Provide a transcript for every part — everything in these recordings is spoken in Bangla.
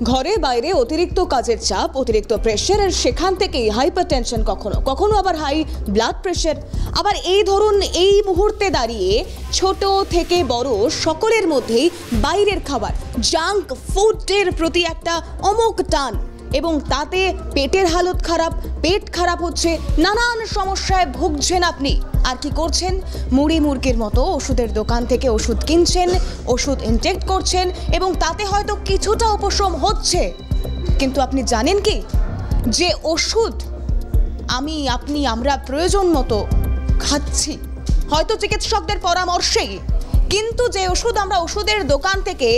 ঘরে বাইরে অতিরিক্ত কাজের চাপ, অতিরিক্ত প্রেশার, আর সেখান থেকেই হাইপারটেনশন, কখনো কখনো আবার হাই ব্লাড প্রেশার। আবার এই ধরুন এই মুহূর্তে দাঁড়িয়ে ছোট থেকে বড় সকলের মধ্যেই বাইরের খাবার, জাঙ্ক ফুডের প্রতি একটা অমোঘ টান, এবং তাতে পেটের হালত খারাপ, পেট খারাপ হচ্ছে, নানান সমস্যায় ভুগছেন আপনি। আর কি করছেন? মুড়ি মুরগির মতো ওষুধের দোকান থেকে ওষুধ কিনছেন, ওষুধ ইনটেক্ট করছেন, এবং তাতে হয়তো কিছুটা উপশম হচ্ছে। কিন্তু আপনি জানেন কি যে ওষুধ আমরা প্রয়োজন মতো খাচ্ছি, হয়তো চিকিৎসকদের পরামর্শেই, কিন্তু যে ওষুধ আমরা ওষুধের দোকান থেকে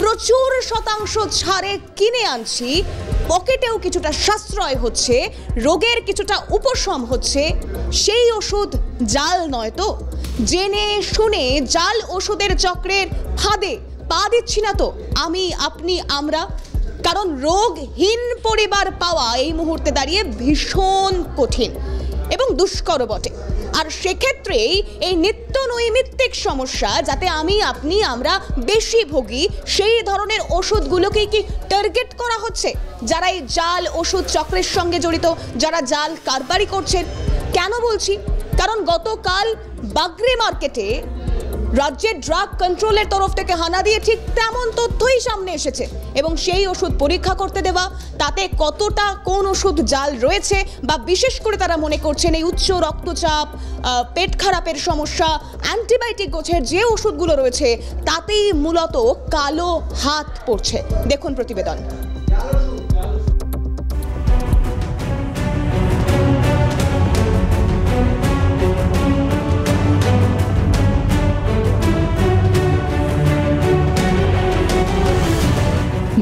প্রচুর শতাংশ ছাড়ে কিনে আনছি, পকেটেও কিছুটা সাশ্রয় হচ্ছে, রোগের কিছুটা উপশম হচ্ছে, সেই ওষুধ জাল নয় তো? জেনে শুনে জাল ওষুধের চক্রের ফাঁদে পা দিচ্ছি না তো আমরা? কারণ রোগহীন পরিবার পাওয়া এই মুহূর্তে দাঁড়িয়ে ভীষণ কঠিন এবং দুষ্কর বটে। আর সেক্ষেত্রেই এই নিত্য নৈমিত্তিক সমস্যা, যাতে আমরা বেশি ভোগী, সেই ধরনের ওষুধগুলোকেই কি টার্গেট করা হচ্ছে? যারা এই জাল ওষুধ চক্রের সঙ্গে জড়িত, যারা জাল কারবারি করছেন। কেন বলছি? কারণ গতকাল বাগরি মার্কেটে রাজ্যের ড্রাগ কন্ট্রোলের তরফ থেকে হানা দিয়ে ঠিক তেমন তথ্যই সামনে এসেছে, এবং সেই ওষুধ পরীক্ষা করতে দেওয়া, তাতে কতটা কোন ওষুধ জাল রয়েছে, বা বিশেষ করে তারা মনে করছেন এই উচ্চ রক্তচাপ, পেট খারাপের সমস্যা, অ্যান্টিবায়োটিক গোছের যে ওষুধগুলো রয়েছে, তাতেই মূলত কালো হাত পড়ছে। দেখুন প্রতিবেদন।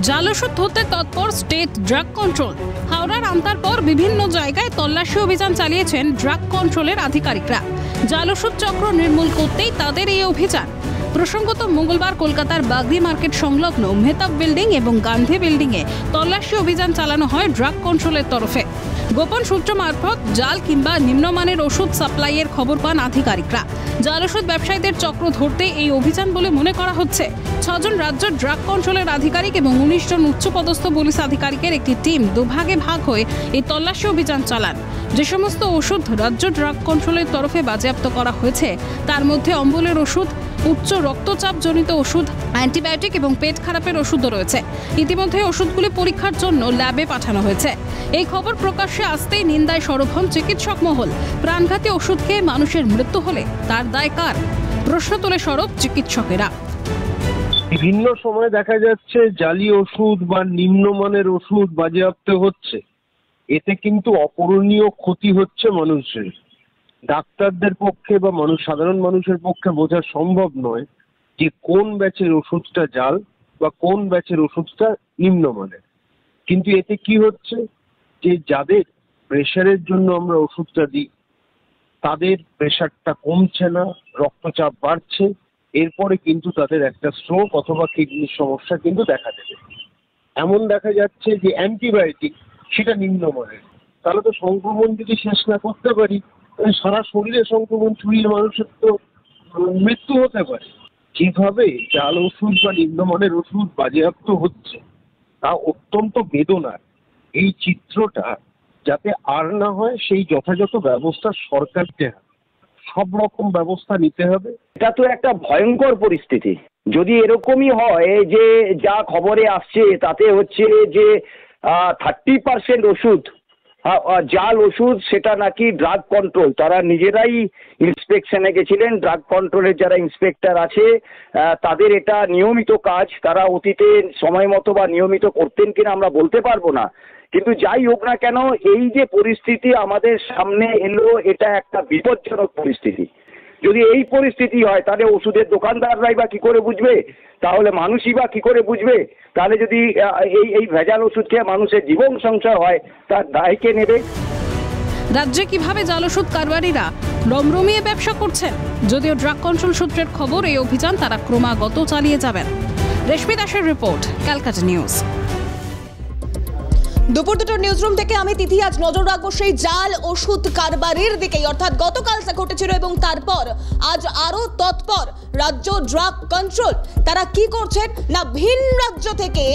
জাল ওষুধ ধরতে তৎপর স্টেট ড্রাগ কন্ট্রোল। হাওড়ার আমতার পর বিভিন্ন জায়গায় তল্লাশি অভিযান চালিয়েছেন ড্রাগ কন্ট্রোলের আধিকারিকরা। জাল ওষুধ চক্র নির্মূল করতেই তাদের এই অভিযান। প্রসঙ্গত, মঙ্গলবার কলকাতার বাগরি মার্কেট সংলগ্ন মেহতাব বিল্ডিং এবং গান্ধী বিল্ডিংয়ে তল্লাশি অভিযান চালানো হয় ড্রাগ কন্ট্রোলের তরফে। গোপন সূত্র মারফত জাল কিংবা নিম্নমানের ওষুধ সাপ্লাইয়ের খবর পান আধিকারিকরা। জাল ওষুধ ব্যবসায়ীদের চক্র ধরতে এই অভিযান বলে মনে করা হচ্ছে। 6 জন রাজ্য ড্রাগ কন্ট্রোলের আধিকারিক এবং 19 জন উচ্চপদস্থ পুলিশ আধিকারিকের একটি টিম দুভাগে ভাগ হয়ে এই তল্লাশি অভিযান চালান। যে সমস্ত ওষুধ রাজ্য ড্রাগ কন্ট্রোলের তরফে বাজেয়াপ্ত করা হয়েছে, তার মধ্যে অম্বলের ওষুধ, উচ্চ রক্তচাপজনিত ওষুধ, অ্যান্টিবায়োটিক এবং পেট খারাপের ওষুধও রয়েছে। ইতিমধ্যে ওষুধগুলি পরীক্ষার জন্য ল্যাবে পাঠানো হয়েছে। এই খবর প্রকাশ্যে আসতেই নিন্দায় সরব হন চিকিৎসক মহল। প্রাণঘাতী ওষুধ খেয়ে মানুষের মৃত্যু হলে তার দায় কার? প্রশ্ন তোলে সরব চিকিৎসকেরা। বিভিন্ন সময় দেখা যাচ্ছে জালি ওষুধ বা নিম্নমানের ওষুধ বাজেয়াপ্ত হচ্ছে। এতে কিন্তু অপূরণীয় ক্ষতি হচ্ছে মানুষের। ডাক্তারদের পক্ষে বা সাধারণ মানুষের পক্ষে বোঝা সম্ভব নয় যে কোন ব্যাচের ওষুধটা জাল বা কোন ব্যাচের ওষুধটা নিম্নমানের। কিন্তু এতে কি হচ্ছে, যে যাদের প্রেশারের জন্য আমরা ওষুধটা দিই, তাদের প্রেশারটা কমছে না, রক্তচাপ বাড়ছে, এরপরে কিন্তু তাদের একটা স্ট্রোক অথবা কিডনির সমস্যা কিন্তু দেখা দেবে। এমন দেখা যাচ্ছে যে অ্যান্টিবায়োটিক সেটা নিম্নমানের। তাহলে তো সংক্রমণ যদি শেষ না করতে পারি, সারা শরীরে সংক্রমণ ছড়িয়ে মানুষের তো মৃত্যু হতে পারে। যেভাবে জাল ওষুধ বা নিম্নমানের ওষুধ বাজেয়াপ্ত হচ্ছে, তা অত্যন্ত বেদনার। এই চিত্রটা যাতে আর না হয়, সেই যথাযথ ব্যবস্থা সরকারকে সব রকম ব্যবস্থা নিতে হবে। এটা তো একটা ভয়ঙ্কর পরিস্থিতি। যদি এরকমই হয় যে যা খবরে আসছে, তাতে হচ্ছে যে 30% ওষুধ জাল ওষুধ, সেটা নাকি ড্রাগ কন্ট্রোল, তারা নিজেরাই ইন্সপেকশনে গেছিলেন। ড্রাগ কন্ট্রোলের যারা ইন্সপেক্টর আছে, তাদের এটা নিয়মিত কাজ। তারা অতীতে সময় মতো বা নিয়মিত করতেন কিনা আমরা বলতে পারবো না, কিন্তু যাই হোক না কেন, এই যে পরিস্থিতি আমাদের সামনে এলো, এটা একটা বিপজ্জনক পরিস্থিতি। যদি এই পরিস্থিতি হয়, তাহলে ওষুধের দোকানদাররাই বা কি করে বুঝবে? তাহলে মানুষই বা কি করে বুঝবে? তাহলে যদি এই ভেজাল ওষুধ খেয়ে মানুষের জীবন সংশয় হয়, তার দায় কে নেবে? রাজ্যে কিভাবে জাল ওষুধ কারবারিরা রমরমিয়ে ব্যবসা করছেন? যদিও ড্রাগ কন্ট্রোল সূত্রের খবর, এই অভিযান তারা ক্রমাগত চালিয়ে যাবেন। রেশমি দাসের রিপোর্ট, ক্যালকাটা নিউজ। দুপুর দুটোর নিউজরুম থেকে আমি তিথি আজ নজর রাখবো সেই জাল ওষুধ কারবারের দিকেই, অর্থাৎ গতকাল যা ঘটেছিল এবং তারপর আজ আরো তৎপর রাজ্য ড্রাগ কন্ট্রোল। তারা কি করছেন না, ভিন রাজ্য থেকে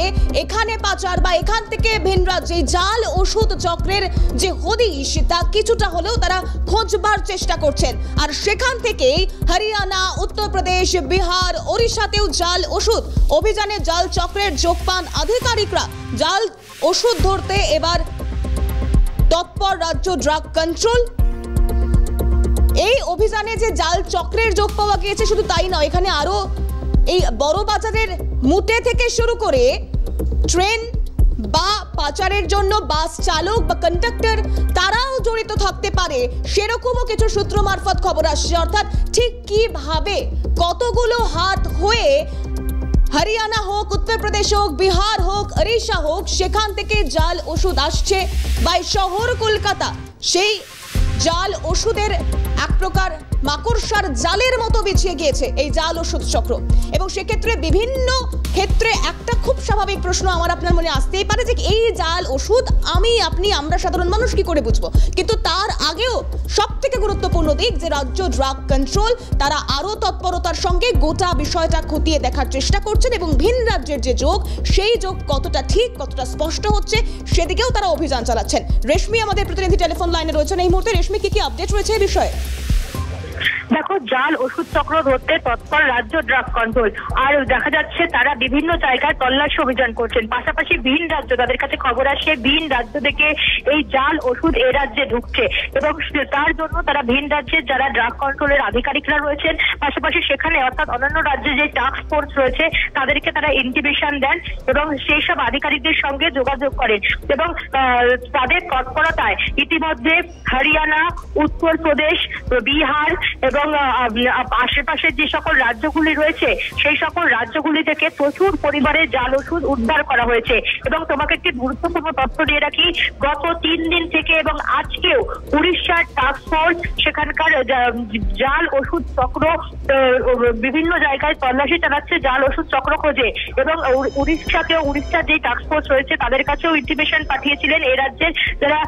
এখানে পাচার বা এখান থেকে ভিন রাজ্যে জাল ওষুধ চক্রের যে হদিশ তা কিছুটা হলেও তারা খোঁজবার চেষ্টা করছেন। আর সেখান থেকেই হরিয়ানা, উত্তরপ্রদেশ, বিহার, ওড়িশাতেও জাল ওষুধ অভিযানে জাল চক্রের যোগ পান আধিকারিকরা। জাল ওষুধ ধরতে এবার তৎপর রাজ্য ড্রাগ কন্ট্রোল। এই অভিযানে যে জাল চক্রের যোগ পাওয়া গিয়েছে শুধু তাই নয়, এখানে আরো এই বড় বাজারের মুটে থেকে শুরু করে ট্রেন বা পাচারের জন্য বাস চালক বা কন্ডাক্টর তারাও জড়িত থাকতে পারে, সেরকমও কিছু সূত্র মারফত খবর আসছে। অর্থাৎ ঠিক কিভাবে কতগুলো হাত হয়ে হরিয়ানা হোক, উত্তরপ্রদেশ হোক, বিহার হোক, ওড়িশা হোক, সেখান থেকে জাল ওষুধ আসছে বা শহর কলকাতা সেই জাল ওষুধের এক প্রকার মাকড়সার জালের মতো বিছিয়ে গিয়েছে এই জাল ওষুধ চক্র। এবং সেক্ষেত্রে বিভিন্ন ক্ষেত্রে একটা খুব স্বাভাবিক প্রশ্ন আমার আপনার মনে আসতেই পারে যে এই জাল ওষুধ আমি, আপনি, আমরা সাধারণ মানুষ কি করে বুঝবো। কিন্তু তার আগেও সব থেকে গুরুত্বপূর্ণ দিক যে রাজ্য ড্রাগ কন্ট্রোল তারা আরো তৎপরতার সঙ্গে গোটা বিষয়টা খতিয়ে দেখার চেষ্টা করছেন এবং ভিন রাজ্যের যে যোগ সেই যোগ কতটা ঠিক, কতটা স্পষ্ট হচ্ছে সেদিকেও তারা অভিযান চালাচ্ছেন। রেশমি আমাদের প্রতিনিধি টেলিফোন লাইনে রয়েছেন এই মুহূর্তে। রেশমি, কি আপডেট রয়েছে এই বিষয়ে? দেখো, জাল ওষুধ চক্র ধরতে তৎপর রাজ্য ড্রাগ কন্ট্রোল। আর দেখা যাচ্ছে তারা বিভিন্ন জায়গায় তল্লাশি অভিযান করছেন। পাশাপাশি ভিন রাজ্য, তাদের কাছে খবর আসে ভিন রাজ্য থেকে এই জাল ওষুধ এ রাজ্যে ঢুকছে এবং তার জন্য তারা ভিন রাজ্যের যারা ড্রাগ কন্ট্রোলের আধিকারিকরা রয়েছেন, পাশাপাশি সেখানে অর্থাৎ অন্যান্য রাজ্যে যে টাস্ক ফোর্স রয়েছে তাদেরকে তারা ইন্টিমেশন দেন এবং সেই সব আধিকারিকদের সঙ্গে যোগাযোগ করেন। এবং তাদের তৎপরতায় ইতিমধ্যে হরিয়ানা, উত্তরপ্রদেশ, বিহার এবং আশেপাশের যে সকল রাজ্যগুলি রয়েছে সেই সকল রাজ্যগুলি থেকে প্রচুর পরিমাণে জাল ওষুধ উদ্ধার করা হয়েছে। এবং তোমাকে একটি গুরুত্বপূর্ণ তথ্য দিয়ে রাখি, গত 3 দিন থেকে এবং আজকেও উড়িষ্যার টাস্ক ফোর্স সেখানকার জাল ওষুধ চক্র বিভিন্ন জায়গায় তল্লাশি চালাচ্ছে জাল ওষুধ চক্র খোঁজে। এবং উড়িষ্যার যে টাস্ক ফোর্স রয়েছে তাদের কাছেও ইন্টিমেশন পাঠিয়েছিলেন এ রাজ্যের যারা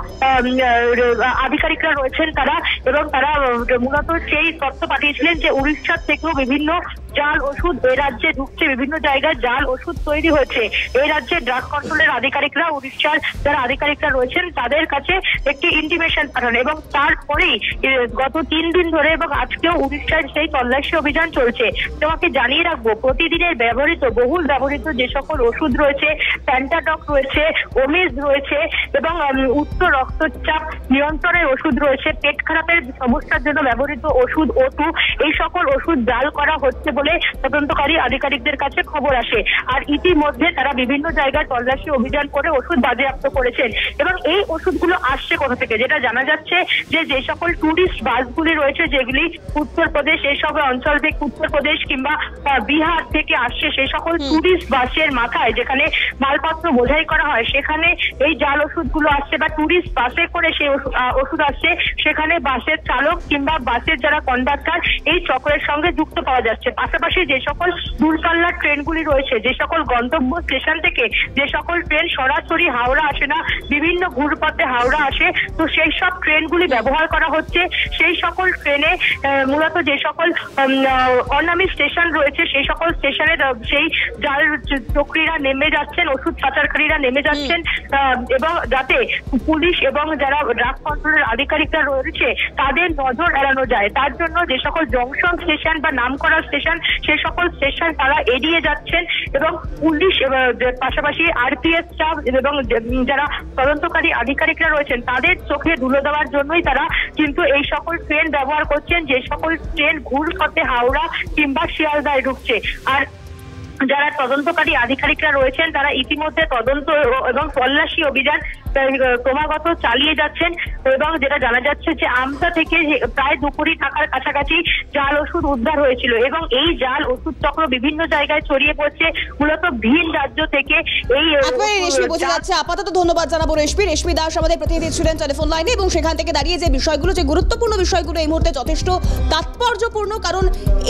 আধিকারিকরা রয়েছেন তারা, এবং তারা মূলত সেই তথ্য পাঠিয়েছিলেন যে উড়িষ্যার থেকেও বিভিন্ন জাল ওষুধ এ রাজ্যে ঢুকছে, বিভিন্ন জায়গায় জাল ওষুধ তৈরি হচ্ছে। এই রাজ্যে ড্রাগ কন্ট্রোলের আধিকারিকরা উড়িষ্যার যারা আধিকারিকরা রয়েছেন তাদের কাছে একটি ইন্টিমেশন পাঠান এবং তারপরেই গত 3 দিন ধরে এবং আজকেও উড়িষ্যার সেই তল্লাশি অভিযান চলছে। তোমাকে জানিয়ে রাখবো, প্রতিদিনের বহুল ব্যবহৃত যে সকল ওষুধ রয়েছে, প্যান্টাডক রয়েছে, ওমিজ রয়েছে এবং উচ্চ রক্তচাপ নিয়ন্ত্রণের ওষুধ রয়েছে, পেট খারাপের সমস্যার জন্য ব্যবহৃত ওষুধ O2, এই সকল ওষুধ জাল করা হচ্ছে বলে তদন্তকারী আধিকারিকদের কাছে খবর আসে। আর ইতিমধ্যে তারা বিভিন্ন জায়গায় তল্লাশি অভিযান করে ওষুধ বাজেয়াপ্ত করেছেন। এবং এই ওষুধগুলো আসছে কোথা থেকে, যেটা জানা যাচ্ছে যে সকল টুরিস্ট বাসগুলি রয়েছে যেগুলি উত্তরপ্রদেশ এইসব অঞ্চল থেকে উত্তরপ্রদেশ কিংবা বিহার থেকে আসছে, সেই সকল টুরিস্ট বাসের মাথায় যেখানে মালপত্র বোঝাই করা হয় সেখানে এই জাল ওষুধগুলো আসছে বা টুরিস্ট বাসে করে সেই ওষুধ আসছে, সেখানে বাসের চালক কিংবা বাসের যারা কন্ডাক্টর এই চক্রের সঙ্গে যুক্ত পাওয়া যাচ্ছে। পাশাপাশি যে সকল দূরপাল্লার ট্রেনগুলি রয়েছে, যে সকল গন্তব্য স্টেশন থেকে যে সকল ট্রেন সরাসরি হাওড়া আসে না, বিভিন্ন ঘুরপথে হাওড়া আসে, তো সেই সব ট্রেনগুলি ব্যবহার করা হচ্ছে। সেই সকল ট্রেনে মূলত যে সকল অনামী স্টেশন রয়েছে সেই সকল স্টেশনে সেই জাল চক্রীরা নেমে যাচ্ছেন, ওষুধ পাচারকারীরা নেমে যাচ্ছেন এবং যাতে পুলিশ এবং যারা ড্রাগ কন্ট্রোলের আধিকারিকরা রয়েছে তাদের নজর এড়ানো যায়, তার জন্য যে সকল জংশন স্টেশন বা নামকরা স্টেশন সেই সকল স্টেশন তারা এড়িয়ে যাচ্ছেন। এবং পুলিশ পাশাপাশি RPS স্টাফ এবং যারা তদন্তকারী আধিকারিকরা রয়েছেন তাদের চোখে ধুলো দেওয়ার জন্যই তারা কিন্তু এই সকল ট্রেন ব্যবহার করছেন, যে সকল ট্রেন ঘুরপথে হাওড়া কিংবা শিয়ালদায় ঢুকছে। আর যারা তদন্তকারী আধিকারিকরা রয়েছেন তারা ইতিমধ্যে তদন্ত এবং তল্লাশি অভিযান ক্রমাগত চালিয়ে যাচ্ছেন। এবং যেটা জানা যাচ্ছে যে আমতা থেকে প্রায় 2 কোটি টাকার কাছাকাছি জাল ওষুধ উদ্ধার হয়েছিল এবং এই জাল ওষুধ চক্র বিভিন্ন জায়গায় ছড়িয়ে পড়ছে মূলত ভিন রাজ্য থেকে। এই রেশমি বোঝা যাচ্ছে। আপাতত ধন্যবাদ জানাবো রেশমি দাস আমাদের প্রতিনিধি ছিলেন টেলিফোন লাইনে এবং সেখান থেকে দাঁড়িয়ে যে বিষয়গুলো, যে গুরুত্বপূর্ণ বিষয়গুলো এই মুহূর্তে যথেষ্ট তাৎপর্যপূর্ণ, কারণ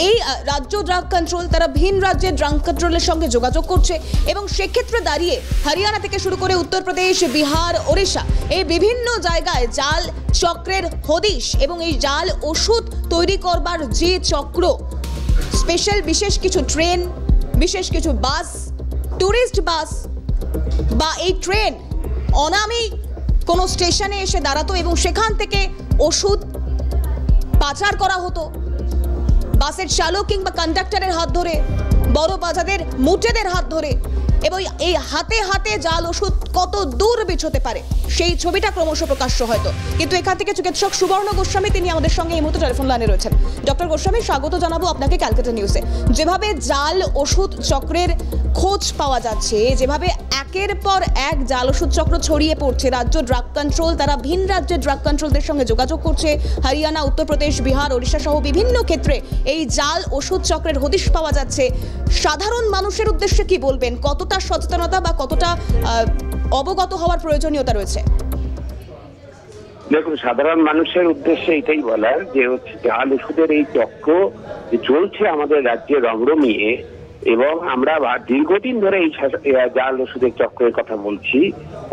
এই রাজ্য ড্রাগ কন্ট্রোল তারা ভিন রাজ্যের ড্রাগ কন্ট্রোলের সঙ্গে যোগাযোগ করছে এবং সেক্ষেত্রে দাঁড়িয়ে হরিয়ানা থেকে শুরু করে উত্তরপ্রদেশ, বিহার, ওড়িশা এই বিভিন্ন জায়গায় জাল চক্রের হদিশ এবং এই জাল ওষুধ তৈরি করবার যে চক্র, স্পেশাল বিশেষ কিছু ট্রেন, বিশেষ কিছু বাস, ট্যুরিস্ট বাস বা এই ট্রেন অনামি কোনো স্টেশনে এসে দাঁড়াতো এবং সেখান থেকে ওষুধ পাচার করা হতো বাসের চালক কিংবা কন্ডাক্টরের হাত ধরে, বড় বাজারের মুটেদের হাত ধরে, এবং এই হাতে হাতে জাল ওষুধ কত দূর বিছোতে পারে সেই ছবিটা ক্রমশ প্রকাশ্য হয়তো। কিন্তু এখান থেকে চিকিৎসক সুবর্ণ গোস্বামী তিনি আমাদের সঙ্গে এই মুহূর্তে টেলিফোন লাইনে রয়েছেন। ডক্টর গোস্বামী, স্বাগত জানাবো আপনাকে ক্যালকাটা নিউজে। যেভাবে জাল ওষুধ চক্রের খোঁজ পাওয়া যাচ্ছে, যেভাবে একের পর এক জাল ওষুধ চক্র ছড়িয়ে পড়ছে, রাজ্য ড্রাগ কন্ট্রোল তারা ভিন রাজ্যের ড্রাগ কন্ট্রোলদের সঙ্গে যোগাযোগ করছে, হরিয়ানা, উত্তরপ্রদেশ, বিহার, ওড়িশা সহ বিভিন্ন ক্ষেত্রে এই জাল ওষুধ চক্রের হদিশ পাওয়া যাচ্ছে। সাধারণ মানুষের উদ্দেশ্যে কি বলবেন? কতটা সচেতনতা বা কতটা অবগত হওয়ার প্রয়োজনীয়তা রয়েছে? দেখুন, সাধারণ মানুষের উদ্দেশ্যে এটাই বলার যে হচ্ছে জাল ওষুধের এই চক্র চলছে আমাদের রাজ্যে রমরমিয়ে, এবং আমরা দীর্ঘদিন ধরে এই জাল ওষুধের চক্রের কথা বলছি,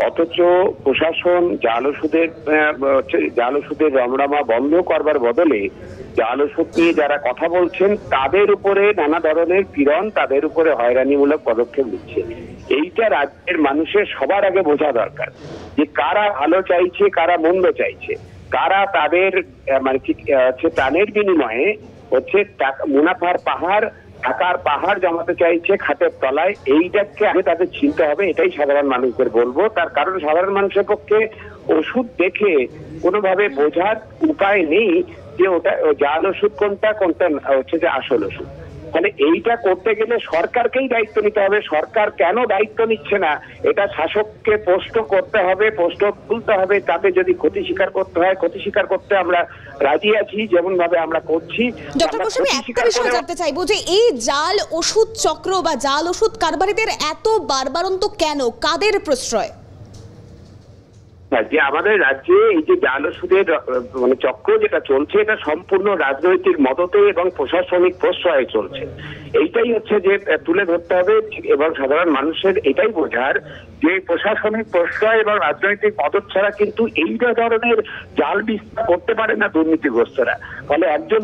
অথচ প্রশাসন জাল ওষুধের রমরমা বন্ধ করবার বদলে জাল ওষুধ নিয়ে যারা কথা বলছেন তাদের উপরে নানা ধরনের পীড়ন, তাদের উপরে হয়রানিমূলক পদক্ষেপ নিচ্ছে। এইটা রাজ্যের মানুষের সবার আগে বোঝা দরকার যে কারা ভালো চাইছে, কারা মন্দ চাইছে, কারা তাদের মানে প্রাণের বিনিময়ে হচ্ছে মুনাফার পাহাড়, টাকার পাহাড় জমাতে চাইছে খাতের তলায়। এইটাকে আগে তাদের চিনতে হবে, এটাই সাধারণ মানুষদের বলবো। তার কারণ সাধারণ মানুষের পক্ষে ওষুধ দেখে কোনোভাবে বোঝার উপায় নেই যে ওটা জাল ওষুধ কোনটা, কোনটা হচ্ছে যে আসল ওষুধ। তাহলে এইটা করতে গেলে সরকারকেই দায়িত্ব নিতে হবে। সরকার কেন দায়িত্ব নিচ্ছে না, এটা শাসককে প্রশ্ন করতে হবে, প্রশ্ন তুলতে হবে। তাতে যদি ক্ষতি স্বীকার করতে হয়, ক্ষতি স্বীকার করতে আমরা রাজি আছি, যেমন ভাবে আমরা করছি। ডক্টর গোস্বামী, একটা বিষয় জানতে চাইবো যে এই জাল ওষুধ চক্র বা জাল ওষুধ কারবারিদের এত বারবারন্ত কেন, কাদের প্রশ্রয়? যে আমাদের রাজ্যে এই যে জাল ওষুধের মানে চক্র যেটা চলছে, এটা সম্পূর্ণ রাজনৈতিক মদতে এবং প্রশাসনিক প্রশ্রয়ে চলছে। এইটাই হচ্ছে যে তুলে ধরতে হবে, এবং সাধারণ মানুষের এটাই বোঝার যে প্রশাসনিক প্রশ্রয় এবং রাজনৈতিক মদত ছাড়া কিন্তু এই ধরনের জাল বিস্তার করতে পারে না দুর্নীতিগ্রস্তরা। ফলে একজন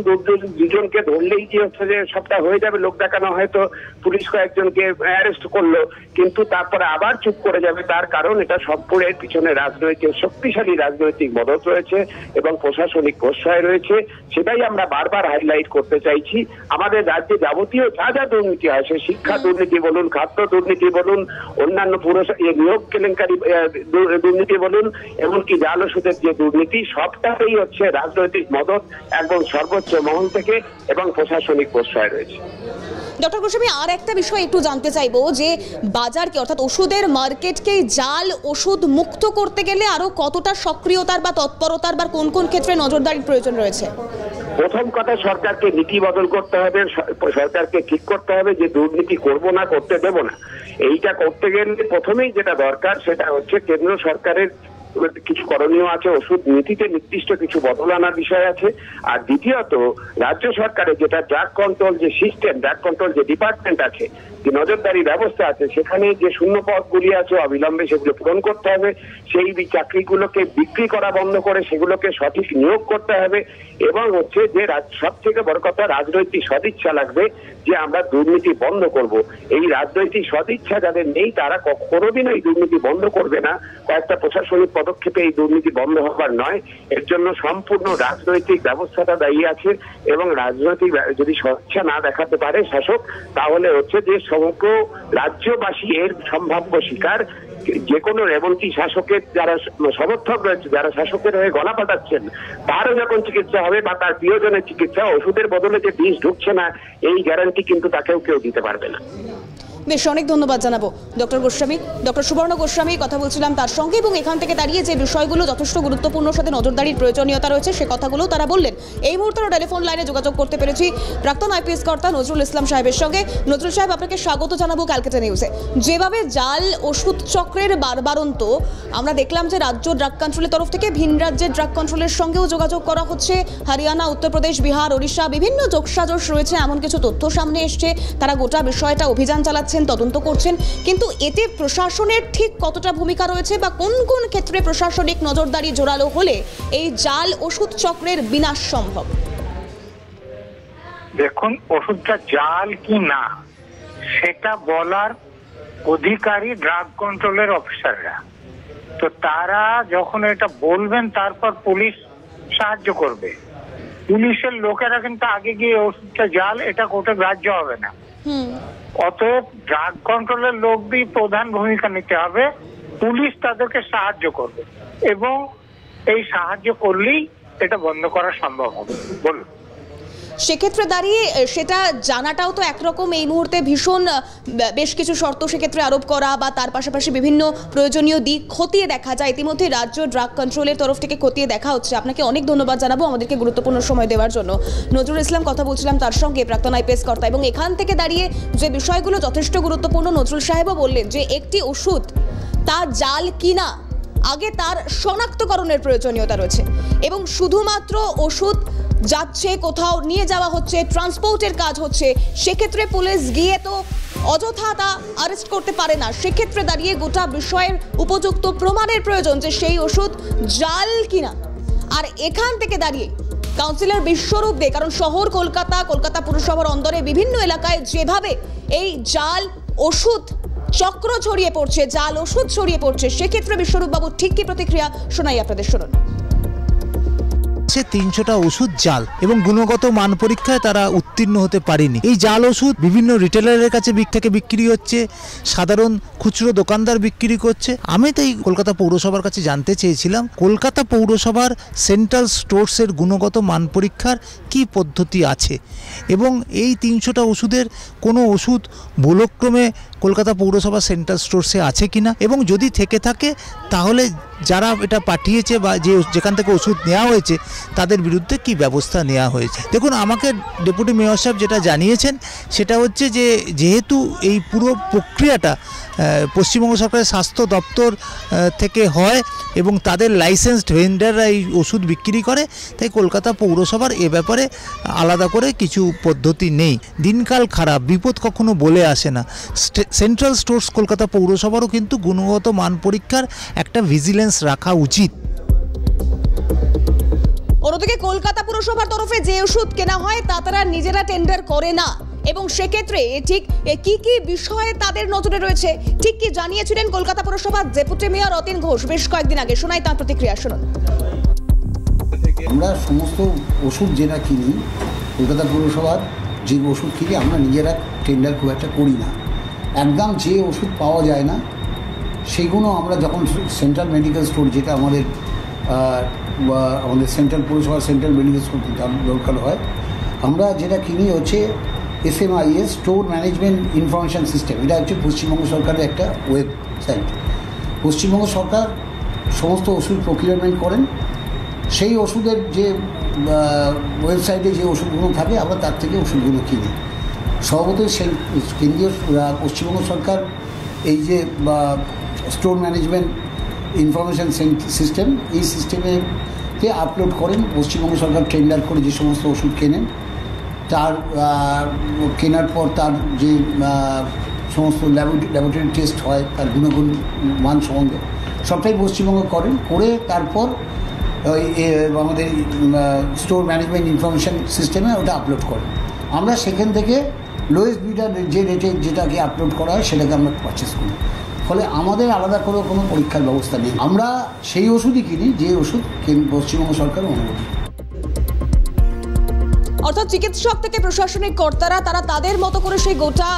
দুজনকে ধরলেই যে হচ্ছে যে সবটা হয়ে যাবে, লোক দেখানো হয়তো পুলিশ কয়েকজনকে অ্যারেস্ট করলো, কিন্তু তারপরে আবার চুপ করে যাবে। তার কারণ এটা সম্পূর্ণ এর পিছনে শক্তিশালী রাজনৈতিক মদত রয়েছে এবং প্রশাসনিক প্রশ্রয় রয়েছে। সেটাই আমরা বারবার হাইলাইট করতে চাইছি। আমাদের রাজ্যে যাবতীয় যা যা দুর্নীতি হয়, সে শিক্ষা দুর্নীতি বলুন, খাদ্য দুর্নীতি বলুন, অন্যান্য নিয়োগ কেলেঙ্কারি দুর্নীতি বলুন, এমনকি জাল ওষুধের যে দুর্নীতি, সবটাতেই হচ্ছে রাজনৈতিক মদত এবং সর্বোচ্চ মহল থেকে এবং প্রশাসনিক প্রশ্রয় রয়েছে। ডক্টর গোস্বামী, আর একটা বিষয় একটু জানতে চাইবো যে বাজারকে অর্থাৎ ওষুধের মার্কেটকে জাল ওষুধ মুক্ত করতে গেলে আরো কতটা সক্রিয়তার বা তৎপরতার বা কোন কোন ক্ষেত্রে নজরদারির প্রয়োজন রয়েছে? প্রথম কথা, সরকারকে নীতি বদল করতে হবে। সরকারকে ঠিক করতে হবে যে দুর্নীতি করব না, করতে দেব না। এইটা করতে গেলে প্রথমেই যেটা দরকার সেটা হচ্ছে কেন্দ্র সরকারের কিছু করণীয় আছে, ওষুধ নীতিতে নির্দিষ্ট কিছু বদল আনার বিষয় আছে। আর দ্বিতীয়ত রাজ্য সরকারের যেটা ড্রাগ কন্ট্রোল যে সিস্টেম, ড্রাগ কন্ট্রোল যে ডিপার্টমেন্ট আছে, যে নজরদারি ব্যবস্থা আছে, সেখানে যে শূন্য পদগুলি আছে অবিলম্বে সেগুলো পূরণ করতে হবে। সেই চাকরিগুলোকে বিক্রি করা বন্ধ করে সেগুলোকে সঠিক নিয়োগ করতে হবে। এবং হচ্ছে যে সব থেকে বড় কথা, রাজনৈতিক সদিচ্ছা লাগবে যে আমরা দুর্নীতি বন্ধ করব। এই রাজনৈতিক সদিচ্ছা যাদের নেই তারা কোনোদিন এই দুর্নীতি বন্ধ করবে না। কয়েকটা প্রশাসনিক পদক্ষেপে এই দুর্নীতি বন্ধ হবার নয়, এর জন্য সম্পূর্ণ রাজনৈতিক ব্যবস্থাটা দায়ী আছে। এবং রাজনৈতিক যদি সদিচ্ছা না দেখাতে পারে শাসক, তাহলে হচ্ছে যে সমগ্র রাজ্যবাসী এর সম্ভাব্য শিকার। যে কোনো এমনকি শাসকের যারা সমর্থক রয়েছে, যারা শাসকের হয়ে গলা পাঠাচ্ছেন, তারও যখন চিকিৎসা হবে বা তার প্রিয়জনের চিকিৎসা, ওষুধের বদলে যে বিষ ঢুকছে না এই গ্যারান্টি কিন্তু তাকেও কেউ দিতে পারবে না। বেশ, অনেক ধন্যবাদ জানাবো ডক্টর গোস্বামী, ডক্টর সুবর্ণ গোস্বামী কথা বলছিলাম তার সঙ্গে, এবং এখান থেকে দাঁড়িয়ে যে বিষয়গুলো যথেষ্ট গুরুত্বপূর্ণ সাথে নজরদারির প্রয়োজনীয়তা রয়েছে সে কথাগুলো তারা বললেন। এই মুহূর্তে টেলিফোন লাইনে যোগাযোগ করতে পেরেছি প্রাক্তন আইপিএস কর্তা নজরুল ইসলাম সাহেবের সঙ্গে। নজরুল সাহেব, আপনাকে স্বাগত জানাবো ক্যালকাটা নিউজে। যেভাবে জাল ওষুধ চক্রের বারবারন্ত আমরা দেখলাম যে রাজ্য ড্রাগ কন্ট্রোলের তরফ থেকে ভিন রাজ্যের ড্রাগ কন্ট্রোলের সঙ্গেও যোগাযোগ করা হচ্ছে, হরিয়ানা, উত্তরপ্রদেশ, বিহার, ওড়িশা বিভিন্ন যোগসাজশ রয়েছে, এমন কিছু তথ্য সামনে এসছে। তারা গোটা বিষয়টা অভিযান চালাচ্ছেন, তদন্ত করছেন, কিন্তু এতে প্রশাসনের ঠিক কতটা ভূমিকা রয়েছে বা কোন কোন ক্ষেত্রে প্রশাসনিক নজরদারি জোরালো হলে এই জাল ওষুধ চক্রের বিনাশ সম্ভব? দেখুন, ওষুধটা জাল কি না সেটা বলার অধিকারী ড্রাগ কন্ট্রোলের অফিসাররা। তো তারা যখন এটা বলবেন তারপর পুলিশ সাহায্য করবে। পুলিশের লোকেরা কিন্তু আগে গিয়ে ওষুধটা জাল এটা কোর্টে গ্রাহ্য হবে না। অতএব ড্রাগ কন্ট্রোলের লোকদের প্রধান ভূমিকা নিতে হবে, পুলিশ তাদেরকে সাহায্য করবে এবং এই সাহায্য করলেই এটা বন্ধ করা সম্ভব হবে। বলুন, সেক্ষেত্রে দাঁড়িয়ে সেটা জানাটাও তো একরকম এই মুহূর্তে ভীষণ বেশ কিছু শর্ত সেক্ষেত্রে আরোপ করা বা তার পাশাপাশি বিভিন্ন প্রয়োজনীয় দিক খতিয়ে দেখা যায়। ইতিমধ্যে রাজ্য ড্রাগ কন্ট্রোলের তরফ থেকে খতিয়ে দেখা হচ্ছে। আপনাকে অনেক ধন্যবাদ জানাবো আমাদেরকে গুরুত্বপূর্ণ সময় দেওয়ার জন্য। নজরুল ইসলাম কথা বলছিলাম তার সঙ্গে, প্রাক্তন আইপিএস কর্তা, এবং এখান থেকে দাঁড়িয়ে যে বিষয়গুলো যথেষ্ট গুরুত্বপূর্ণ নজরুল সাহেবও বললেন যে একটি ওষুধ তা জাল কিনা আগে তার শনাক্তকরণের প্রয়োজনীয়তা রয়েছে, এবং শুধুমাত্র ওষুধ যাচ্ছে কোথাও নিয়ে যাওয়া হচ্ছে, ট্রান্সপোর্টের কাজ হচ্ছে, সেক্ষেত্রে পুলিশ গিয়ে তো অযথা তা অ্যারেস্ট করতে পারে না। সেক্ষেত্রে দাঁড়িয়ে গোটা বিষয়ের উপযুক্ত প্রমাণের প্রয়োজন যে সেই ওষুধ জাল কিনা। আর এখান থেকে দাঁড়িয়ে কাউন্সিলর বিশ্বরূপ দে, কারণ শহর কলকাতা পুরসভার অন্দরে বিভিন্ন এলাকায় যেভাবে এই জাল ওষুধ চক্র ছড়িয়ে পড়ছে, জাল ওষুধ ছড়িয়ে পড়ছে, সেক্ষেত্রে বিশ্বরূপ বাবু ঠিক কি প্রতিক্রিয়া শোনাই আপনাদের, শুনুন। 300টা ওষুধ জাল এবং গুণগত মান পরীক্ষায় তারা উত্তীর্ণ হতে পারেনি। এই জাল ওষুধ বিভিন্ন রিটেলারের কাছে বিক্রি হচ্ছে, সাধারণ খুচরো দোকানদার বিক্রি করছে। আমি তাই কলকাতা পৌরসভার কাছে জানতে চেয়েছিলাম কলকাতা পৌরসভার সেন্ট্রাল স্টোরসের গুণগত মান পরীক্ষার কি পদ্ধতি আছে এবং এই 300টা ওষুধের কোনো ওষুধ ভুলক্রমে কলকাতা পৌরসভা সেন্ট্রাল স্টোরসে আছে কিনা, এবং যদি থেকে থাকে তাহলে যারা এটা পাঠিয়েছে বা যেখান থেকে ওষুধ নেওয়া হয়েছে তাদের বিরুদ্ধে কি ব্যবস্থা নেওয়া হয়েছে। দেখুন, আমাকে ডেপুটি মেয়র সাহেব যেটা জানিয়েছেন সেটা হচ্ছে যে যেহেতু এই পুরো প্রক্রিয়াটা পশ্চিমবঙ্গ সরকারের স্বাস্থ্য দপ্তর থেকে হয় এবং তাদের লাইসেন্সড ভেন্ডাররা এই ওষুধ বিক্রি করে, তাই কলকাতা পৌরসভার এ ব্যাপারে আলাদা করে কিছু পদ্ধতি নেই। দিনকাল খারাপ, বিপদ কখনো বলে আসে না। সেন্ট্রাল স্টোরস কলকাতা পৌরসভারও কিন্তু গুণগত মান পরীক্ষার একটা ভিজিলেন্স রাখা উচিত। অন্যদিকে কলকাতা পুরসভার তরফে যে ওষুধ কেনা হয় তা তারা নিজেরা টেন্ডার করে না, এবং সেক্ষেত্রে ঠিক কি কি বিষয়ে তাদের নজরে রয়েছে ঠিক কি জানিয়েছিলেন কলকাতা পুরসভার ডেপুটি মেয়র অতীন ঘোষ বেশ কয়েকদিন আগে, শোনাই তার প্রতিক্রিয়া, শুনুন। আমরা সমস্ত ওষুধ যেটা কিনি কলকাতা পৌরসভার যে ওষুধ কিনি আমরা নিজেরা টেন্ডার খুব একটা করি না। একদম যে ওষুধ পাওয়া যায় না সেগুলো আমরা যখন সেন্ট্রাল মেডিকেল স্টোর, যেটা আমাদের সেন্ট্রাল পৌরসভার সেন্ট্রাল মেডিকেল স্টোর দরকার হয়, আমরা যেটা কিনি হচ্ছে SMIS store management information system. এটা হচ্ছে পশ্চিমবঙ্গ সরকারের একটা ওয়েবসাইট। পশ্চিমবঙ্গ সরকার সমস্ত ওষুধ প্রকিউরমেন্ট করেন, সেই ওষুধের যে ওয়েবসাইটে যে ওষুধগুলো থাকে আমরা তার থেকে ওষুধগুলো কিনি। স্বভাবতই সেই কেন্দ্রীয় পশ্চিমবঙ্গ সরকার এই যে স্টোর ম্যানেজমেন্ট ইনফরমেশন সিস্টেম, এই সিস্টেমেতে আপলোড করেন। পশ্চিমবঙ্গ সরকার টেন্ডার করে যে সমস্ত ওষুধ কেনেন তার কেনার পর তার যে সমস্ত ল্যাবরেটরি টেস্ট হয়, তার গুণগুণ মান সম্বন্ধে সবটাই পশ্চিমবঙ্গ করেন, করে তারপর আমাদের স্টোর ম্যানেজমেন্ট ইনফরমেশন সিস্টেমে ওটা আপলোড করেন। আমরা সেখান থেকে লোয়েস্ট বিডার যে রেটে যেটাকে আপলোড করা হয় সেটাকে আমরা পারচেস করি। ফলে আমাদের আলাদা করে কোনো পরীক্ষার ব্যবস্থা নেই। আমরা সেই ওষুধই কিনি যে ওষুধ পশ্চিমবঙ্গ সরকার অনুমোদিত। অর্থাৎ চিকিৎসক থেকে প্রশাসনিক কর্তারা তারা তাদের মতো করে সেই গোটা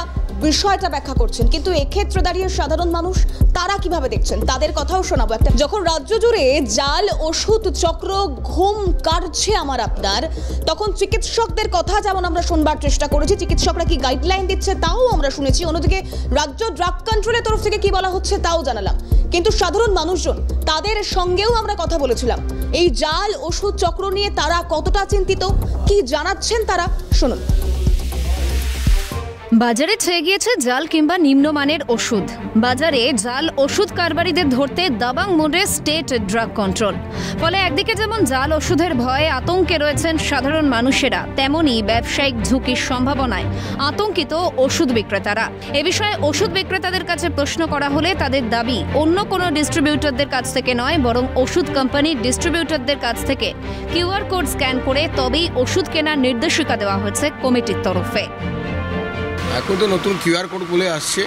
বিষয়টা ব্যাখ্যা করছেন, কিন্তু এক্ষেত্রে দাঁড়িয়ে সাধারণ মানুষ তারা কিভাবে দেখছেন তাদের কথাও শোনাবো একটা। যখন রাজ্য জুড়ে জাল ওষুধ চক্র ঘুম কাটছে আমার আপনার, তখন চিকিৎসকদের কথা যেমন আমরা শুনবার চেষ্টা করেছি, চিকিৎসকরা কি গাইডলাইন দিচ্ছে তাও আমরা শুনেছি, অন্যদিকে রাজ্য ড্রাগ কন্ট্রোলের তরফ থেকে কি বলা হচ্ছে তাও জানালাম। কিন্তু সাধারণ মানুষজন তাদের সঙ্গেও আমরা কথা বলেছিলাম, এই জাল ওষুধ চক্র নিয়ে তারা কতটা চিন্তিত, কি জানাচ্ছেন তারা, শুনুন। বাজারে ছেয়ে গিয়েছে জাল কিংবা নিম্নমানের ওষুধ। বাজারে জাল ওষুধ কারবারিদের ধরতে দাবাং মোড়ে স্টেট ড্রাগ কন্ট্রোল। ফলে একদিকে যেমন জাল ওষুধের ভয়ে আতঙ্কে রয়েছেন সাধারণ মানুষেরা, তেমনি ব্যবসায়িক ঝুঁকির সম্ভাবনায় আতঙ্কিত ওষুধ বিক্রেতারা। এ বিষয়ে ওষুধ বিক্রেতাদের কাছে প্রশ্ন করা হলে তাদের দাবি অন্য কোনো ডিস্ট্রিবিউটরদের কাছ থেকে নয়, বরং ওষুধ কোম্পানির ডিস্ট্রিবিউটরদের কাছ থেকে কিউআর কোড স্ক্যান করে তবেই ওষুধ কেনার নির্দেশিকা দেওয়া হয়েছে কমিটির তরফে। এখন তো নতুন কিউআর কোড বলে আসছে,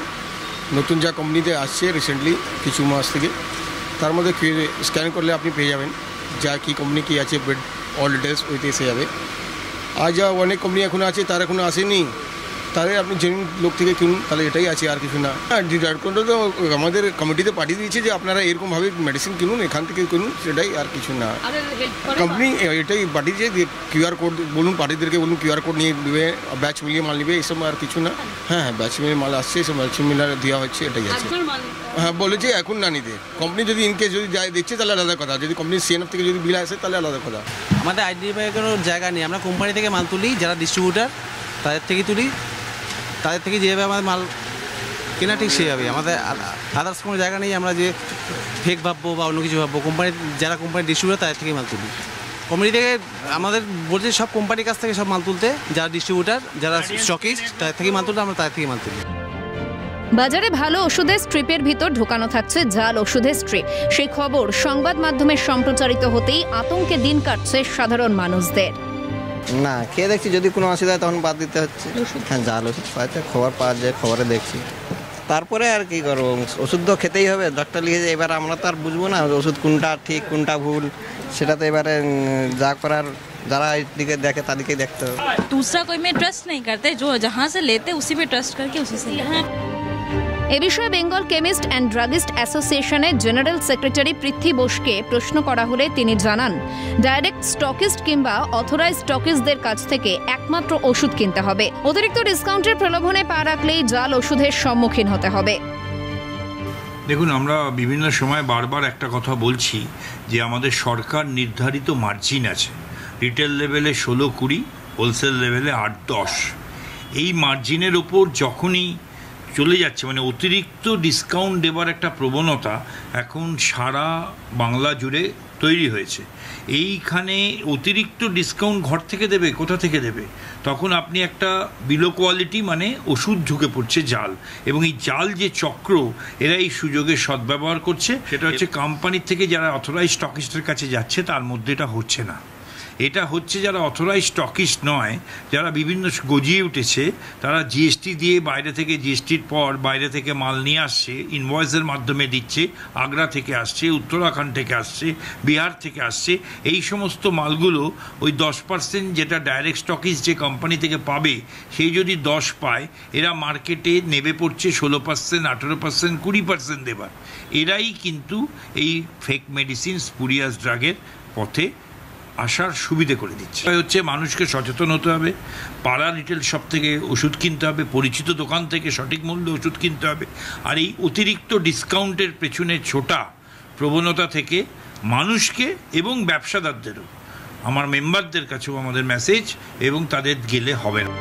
নতুন যা কোম্পানিতে আসছে রিসেন্টলি কিছু মাস থেকে, তার মধ্যে স্ক্যান করলে আপনি পেয়ে যাবেন যা কি কোম্পানি কি আছে, অল ডিটেলস ওইতে এসে যাবে। আর যা অনেক কোম্পানি এখন আছে তার এখনও আসেনি, তাহলে আপনি জেনুইন লোক থেকে কিনুন, তাহলে এটাই আছে, আর কিছু না। আর ড্রাগ কন্ট্রোল তো আমাদের কমিটিতে পাঠিয়ে দিয়েছে যে আপনারা এরকমভাবে মেডিসিন কিনুন, এখান থেকে কিনুন, সেটাই আর কিছু না। কোম্পানি এটাই পাঠিয়েছে যে কিউআর কোড বলুন, পার্টিদেরকে বলুন কিউআর কোড নিয়ে নেবে, ব্যাচ মিলিয়ে মাল নেবে, এসব আর কিছু না। হ্যাঁ, ব্যাচ মিলিয়ে মাল আসছে, এসব ব্যাচ মিলার দেওয়া হচ্ছে, এটাই আছে। হ্যাঁ, বলেছে এখন না নিতে। কোম্পানি যদি ইনকেস যদি যায় দেখছে তাহলে আলাদা কথা, যদি কোম্পানির সিএনএফ থেকে যদি বিল আসে তাহলে আলাদা কথা। আমাদের আইডেন্টিফাই করার জায়গা নেই, আমরা কোম্পানি থেকে মাল তুলি, যারা ডিস্ট্রিবিউটার তাদের থেকে তুলি, তাদের থেকে যেভাবে আমাদের মাল কেনা ঠিক সেভাবে। আমাদের আদার্স কোনো জায়গা নেই আমরা যে ফেক ভাববো বা অন্য কিছু ভাববো। কোম্পানির যারা কোম্পানির ডিস্ট্রিবিউটার তাদের থেকেই মাল তুলি। কোম্পানি থেকে আমাদের বলছে সব কোম্পানির কাছ থেকে সব মাল তুলতে, যারা ডিস্ট্রিবিউটার যারা স্টকিস্ট তাদের থেকেই মাল তুলতে, আমরা তাদের থেকে মাল তুলি। বাজারে ভালো ওষুধের স্ট্রিপের ভিতর ঢোকানো থাকছে জাল ওষুধের স্ট্রিপ। সেই খবর সংবাদ মাধ্যমে সম্প্রচারিত হতেই আতঙ্কে দিন কাটছে সাধারণ মানুষদের। না খেয়ে দেখছি, যদি কোনো অসুবিধা হয় তখন বাদ দিতে হচ্ছে। হ্যাঁ, জাল ওষুধ পাচ্ছে, খবর পাওয়া যায়, খবরে দেখছি, তারপরে আর কি করবো, ওষুধ তো খেতেই হবে, ডক্টর লিখেছে। এবার আমরা তো আর বুঝবো না ওষুধ কোনটা ঠিক কোনটা ভুল, সেটা তো এবারে যা করার যারা দিকে দেখে তাদেরকে দেখতে হবে। दूसरा कोई में ट्रस्ट नहीं करते, जो जहाँ से लेते उसी पे ट्रस्ट करके उसी से। এ বিষয়ে বেঙ্গল কেমিস্ট অ্যান্ড ড্রাগিস্ট অ্যাসোসিয়েশনের জেনারেল সেক্রেটারি পৃথ্বী বোসকে প্রশ্ন করা হলে তিনি জানান, ডাইরেক্ট স্টকিস্ট কিংবা অথরাইজ স্টকিস্টদের কাছ থেকে একমাত্র ওষুধ কিনতে হবে। অতিরিক্ত ডিসকাউন্টের প্রলোভনে পা রাখলেই জাল ওষুধের সম্মুখীন হতে হবে। দেখুন, আমরা বিভিন্ন সময় বারবার একটা কথা বলছি যে আমাদের সরকার নির্ধারিত মার্জিন আছে, রিটেল লেভেলে 16-20, হোলসেল লেভেলে 8-10। এই মার্জিনের ওপর যখনই চলে যাচ্ছে, মানে অতিরিক্ত ডিসকাউন্ট দেবার একটা প্রবণতা এখন সারা বাংলা জুড়ে তৈরি হয়েছে। এইখানে অতিরিক্ত ডিসকাউন্ট ঘর থেকে দেবে, কোথা থেকে দেবে? তখন আপনি একটা বিলো কোয়ালিটি মানে ওষুধ ঢুকে পড়ছে জাল, এবং এই জাল যে চক্র এরা এই সুযোগের সদ্ব্যবহার করছে। সেটা হচ্ছে কোম্পানির থেকে যারা অথরাইজ স্টকিস্টের কাছে যাচ্ছে তার মধ্যে এটা হচ্ছে না, এটা হচ্ছে যারা অথরাইজ স্টকিস্ট নয়, যারা বিভিন্ন গজিয়ে উঠেছে, তারা জিএসটি দিয়ে বাইরে থেকে, জিএসটির পর বাইরে থেকে মাল নিয়ে আসছে, ইনভয়েসের মাধ্যমে দিচ্ছে, আগ্রা থেকে আসছে, উত্তরাখণ্ড থেকে আসছে, বিহার থেকে আসছে। এই সমস্ত মালগুলো ওই 10% যেটা ডাইরেক্ট স্টকিস্ট যে কোম্পানি থেকে পাবে, সেই যদি 10 পায়, এরা মার্কেটে নেমে পড়ছে 16%, 18%, 20% দেবার। এরাই কিন্তু এই ফেক মেডিসিন, স্পুরিয়াস ড্রাগের পথে আসার সুবিধে করে দিচ্ছে। হচ্ছে মানুষকে সচেতন হতে হবে, পাড়া রিটেল শপ থেকে ওষুধ কিনতে হবে, পরিচিত দোকান থেকে সঠিক মূল্যে ওষুধ কিনতে হবে। আর এই অতিরিক্ত ডিসকাউন্টের পেছনে ছোটা প্রবণতা থেকে মানুষকে এবং ব্যবসাদারদেরও, আমার মেম্বারদের কাছেও আমাদের মেসেজ, এবং তাদের গেলে হবে না।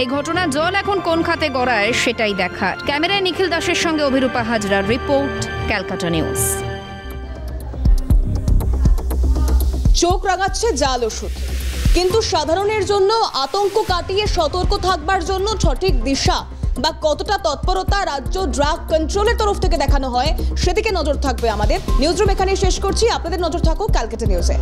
এই ঘটনা জল এখন কোন খাতে গড়ায় সেটাই দেখার। ক্যামেরায় নিখিল দাসের সঙ্গে অভিরূপা হাজরার রিপোর্ট, ক্যালকাটা নিউজ। চোখ রাঙাচ্ছে জাল ওষুধ, কিন্তু সাধারণের জন্য আতঙ্ক কাটিয়ে সতর্ক থাকবার জন্য সঠিক দিশা বা কতটা তৎপরতা রাজ্য ড্রাগ কন্ট্রোলের তরফ থেকে দেখানো হয় সেদিকে নজর থাকবে আমাদের। নিউজরুম এখানেই শেষ করছি, আপনাদের নজর থাকুক ক্যালকাটা নিউজে।